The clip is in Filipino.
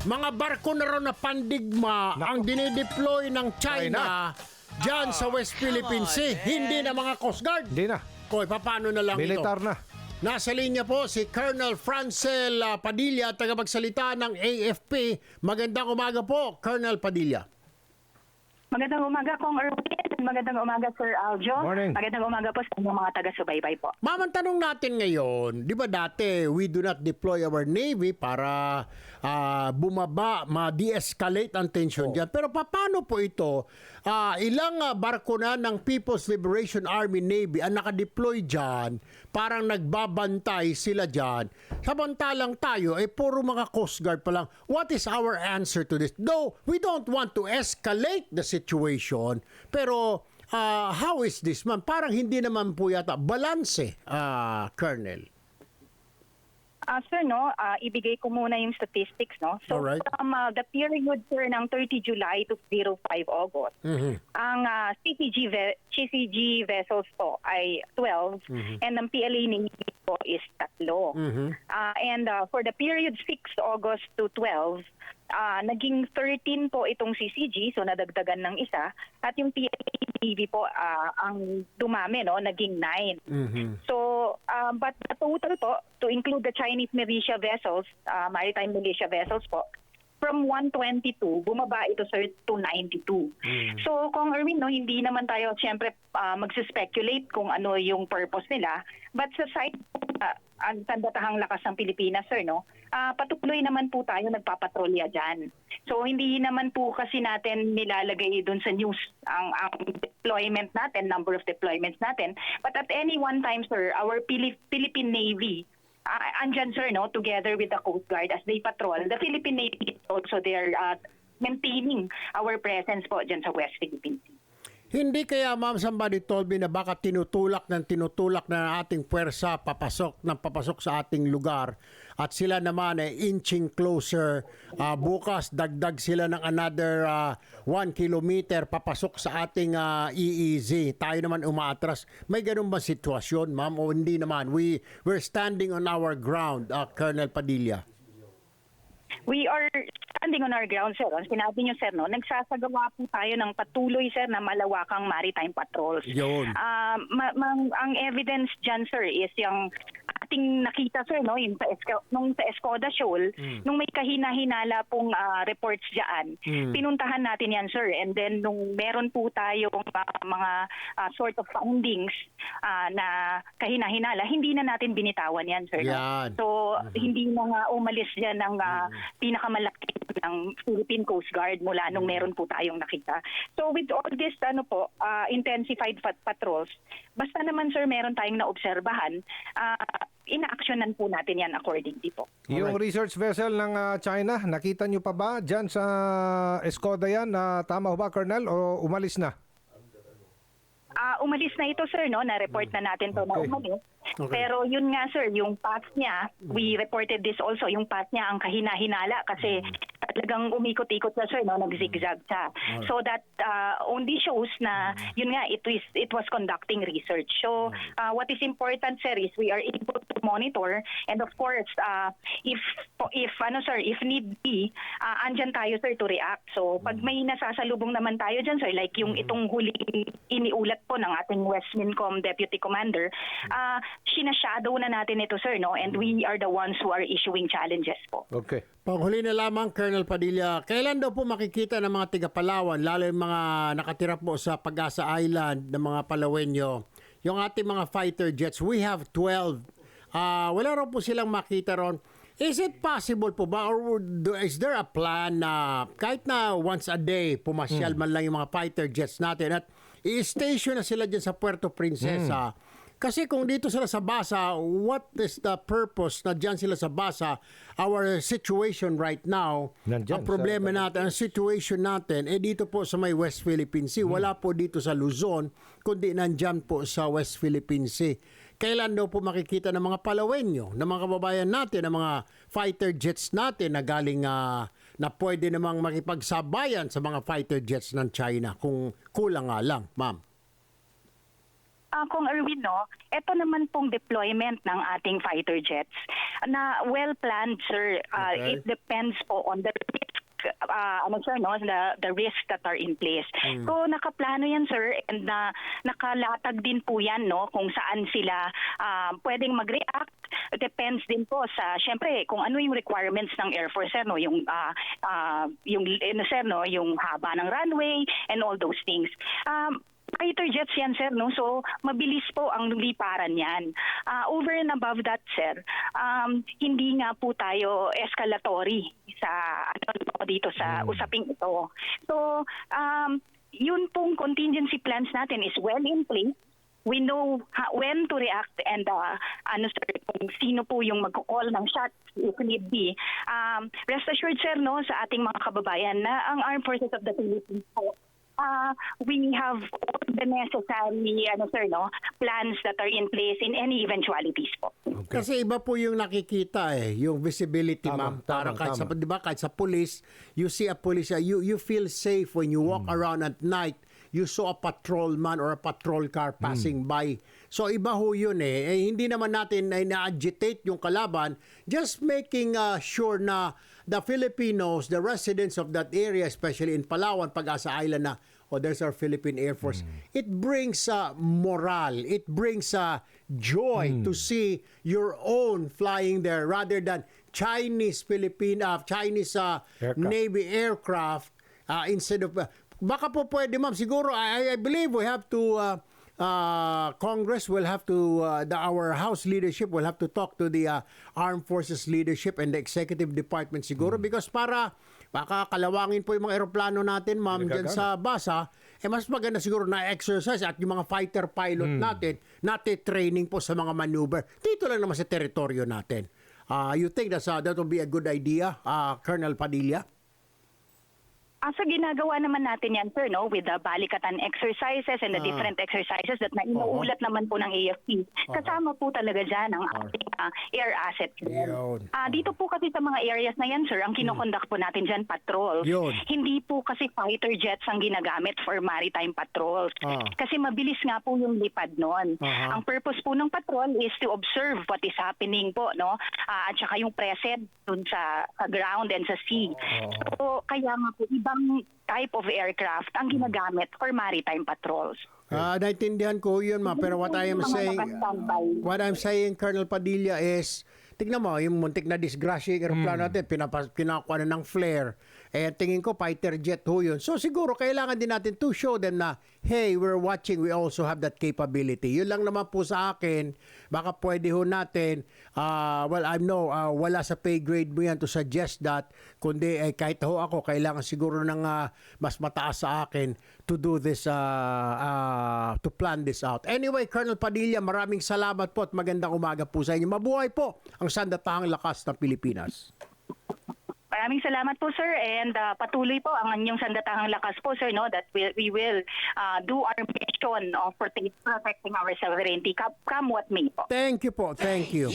mga barko na raw na pandigma ang dinideploy ng China dyan sa West Philippine Sea. Hindi na mga Coast Guard. Hindi na. Koy, paano na lang Militar ito? na. Nasa linya po si Colonel Francel Padilla, tagapagsalita ng AFP. Magandang umaga po, Colonel Padilla. Magandang umaga, Kong Erwin. Magandang umaga, Sir Aljo. Morning. Magandang umaga po sa inyong mga taga-subaybay po. Ma'am, ang tanong natin ngayon, di ba dati we do not deploy our Navy para bumaba, ma-de-escalate ang tension dyan. Pero paano po ito? Ilang barko na ng People's Liberation Army Navy ang nakadeploy dyan, parang nagbabantay sila dyan. Samantalang tayo, puro mga Coast Guard pa lang. What is our answer to this? Though we don't want to escalate the situation, pero how is this, man? Parang hindi naman po yata balanse, Colonel. Sir, ibigay ko muna yung statistics, no? So, Alright. from the period, sir, ng 30 July to 05 August, ang CCG vessels po ay 12 and ang PLA Navy po is 3. And for the period 6 August to 12, naging 13 po itong CCG, so nadagdagan ng isa, at yung PLA Navy po ang dumami, no, naging 9. So, but the total po, to include the Chinese militia vessels, maritime militia vessels po, from 122, bumaba ito, sir, to 92. So, Kong Erwin, no, hindi naman tayo siyempre magsuspeculate kung ano yung purpose nila. But sa side ang sandatahang lakas ng Pilipinas, sir, no, patuloy naman po tayo nagpapatrolya dyan. So, hindi naman po kasi natin nilalagay dun sa news ang deployment natin, number of deployments natin. But at any one time, sir, our Philippine Navy, andyan, sir, no, together with the Coast Guard as they patrol. The Philippine Navy also, they're maintaining our presence po dyan sa West Philippine Sea. Hindi kaya, ma'am, somebody told me na baka tinutulak na ating puwersa papasok sa ating lugar at sila naman ay inching closer. Bukas, dagdag sila ng another 1 kilometer papasok sa ating EEZ. Tayo naman umaatras. May ganun ba sitwasyon, ma'am? O hindi naman? We're standing on our ground, Colonel Padilla. We are standing on our ground, sir. Ang sinabi niyo, sir, no, nagsasagawa po tayo ng patuloy, sir, na malawakang maritime patrols. Yun. Ang evidence dyan, sir, is yung ating nakita, sir, no, yung nung sa Escoda Shoal, nung may kahina-hinala pong reports dyan, pinuntahan natin yan, sir. And then, nung meron po tayong mga sort of findings na kahina-hinala, hindi na natin binitawan yan, sir. No? Yan. So, hindi na nga umalis dyan ng pinakamalaki ng Philippine Coast Guard mula nung meron po tayong nakita. So with all this intensified patrols, basta naman, sir, meron tayong naobserbahan, ina-actionan po natin yan accordingly po. Yung research vessel ng China, nakita nyo pa ba dyan sa Escoda yan? Tama ba, Colonel, o umalis na? Umalis na ito, sir, no? Na-report na natin to na umalis. Okay. Pero yun nga, sir, yung path niya, we reported this also, yung path niya ang kahina-hinala kasi talagang umikot-ikot na, sir, no? Nag-zigzag siya. So that only shows na yun nga, it was conducting research. So what is important, sir, is we are able to monitor, and of course if need be, andyan tayo, sir, to react. So pag may nasasalubong naman tayo dyan, sir, like yung itong huling iniulat po ng ating West Mincom Deputy Commander, sinashadow na natin ito, sir, no? And we are the ones who are issuing challenges po. Okay. Panghuli na lamang, Colonel Padilla, kailan daw po makikita ng mga tiga-Palawan, lalo yung mga nakatira po sa Pag-asa Island ng mga Palawenyo, yung ating mga fighter jets? We have 12. Wala raw po silang makita ron. Is it possible po ba, or is there a plan na kahit na once a day pumasyal man lang yung mga fighter jets natin at i-station na sila dyan sa Puerto Princesa? Kasi kung dito sila sa Basa, what is the purpose na dyan sila sa Basa? Our situation right now, Nandyan, ang problema natin, ang situation natin, dito po sa may West Philippine Sea. Wala po dito sa Luzon, kundi nandyan po sa West Philippine Sea. Kailan daw po makikita ng mga Palawenyo, ng mga kababayan natin, ng mga fighter jets natin na galing na pwede namang makipagsabayan sa mga fighter jets ng China kung kulang nga lang, ma'am? Kung Erwin, no, ito naman pong deployment ng ating fighter jets na well-planned, sir. Okay. It depends po on the risk, sir, no, the risks that are in place. So nakaplano yan, sir, and nakalatag din po yan, no, kung saan sila pwedeng mag-react. Depends din po sa, syempre, kung ano yung requirements ng Air Force, sir, no, yung sir, no, yung haba ng runway and all those things. Fighter jets yan, sir, no? So, mabilis po ang liparan yan. Over and above that, sir, hindi nga po tayo escalatory sa dito sa usaping ito. So, yun pong contingency plans natin is well in place. We know when to react and sir, kung sino po yung magko-call ng shots if need be. Rest assured, sir, no, sa ating mga kababayan na ang Armed Forces of the Philippines po, we have all the necessary sir, no, plans that are in place in any eventualities po. Kasi iba po yung nakikita yung visibility, Tama, ma'am. Para tama, kahit sa, tama. 'di ba, kahit sa police, you see a police, you feel safe when you walk around at night. You saw a patrolman or a patrol car passing by. So iba ho yun hindi naman natin na-agitate yung kalaban, just making sure na the Filipinos, the residents of that area, especially in Palawan, Pag-asa Island na, there's our Philippine Air Force. It brings morale. It brings joy to see your own flying there rather than Chinese Aircraft. Navy aircraft instead of baka po pwede, ma'am, siguro I believe we have to Congress will have to our House leadership will have to talk to the Armed Forces leadership and the Executive Department siguro because para baka kalawangin po yung mga eroplano natin, ma'am, dyan sa basa, mas maganda siguro na exercise at yung mga fighter pilot natin training po sa mga maneuver dito lang naman sa teritoryo natin. You think that will be a good idea, Colonel Padilla? So ginagawa naman natin yan, sir, no, with the balikatan exercises and the different exercises that na inuulat naman po ng AFP. Kasama po talaga dyan ang ating air assets. Yun. Dito po kasi sa mga areas na yan, sir, ang kinokonduct po natin dyan, patrols. Yun. Hindi po kasi fighter jets ang ginagamit for maritime patrols. Kasi mabilis nga po yung lipad nun. Ang purpose po ng patrol is to observe what is happening po, no? At saka yung present dun sa ground and sa sea. So, kaya nga po, ibang type of aircraft ang ginagamit for maritime patrols. Naintindihan ko yun, ma. Pero what I'm saying, Colonel Padilla, is, tignan mo, yung muntik na disgrasya yung aeroplano natin, pinakuha na ng flare. Tingin ko, fighter jet ho yun. So siguro, kailangan din natin to show them na, hey, we're watching, we also have that capability. Yun lang naman po sa akin, baka pwede ho natin, I know, wala sa pay grade mo yan to suggest that, kundi kahit ho ako, kailangan siguro ng mas mataas sa akin to do this, to plan this out. Anyway, Colonel Padilla, maraming salamat po at magandang umaga po sa inyo. Mabuhay po ang Sandatahang Lakas ng Pilipinas. Maraming salamat po, sir, and patuloy po ang inyong Sandatahang Lakas po, sir, no, that we will do our mission of protecting our sovereignty, come what may po. Thank you po. Thank you.